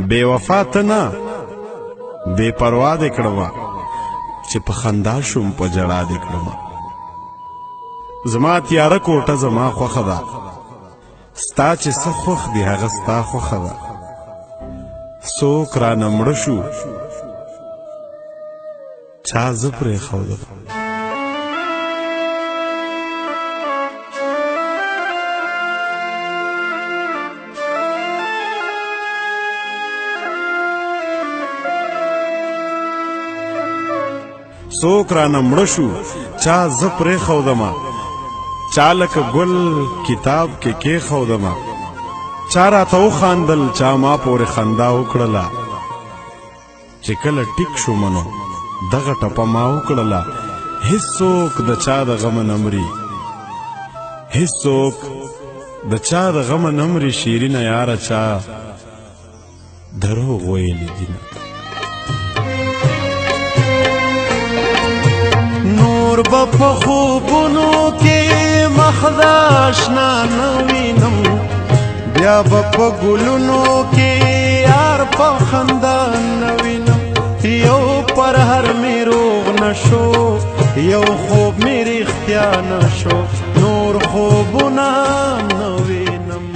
بے وفا ته نه بے پروا دې کړمه چې په خندا شوم په ژړا دې کړمه زما تیاره کوټه زما خوښه ده ستا چې څه خوښ دي هغه ستا خوښه ده څوک رانه مړه شو چا زه پرېښودم څوک رانه مړه شو چا زه پرېښودمه چا لکه ګل کتاب کې کېښودمه چا راته وخاندل چا ما پورې خندا وکړله چې کله ټیک شومه نو دغه ټپه ما وکړله هېڅوک د چا د غمه نه مري هېڅوک د چا د غمه نه مري شیرینه یاره چا دروغ ویلي دینه نور به په خوبونو کې مخ د اشنا نه وینم بیا به په ګلونو کې یار په خندا نه وینم یو پر هر مې روغ نه شو یو خوب مې رښتیا نه شو نور خوبونه نه وینم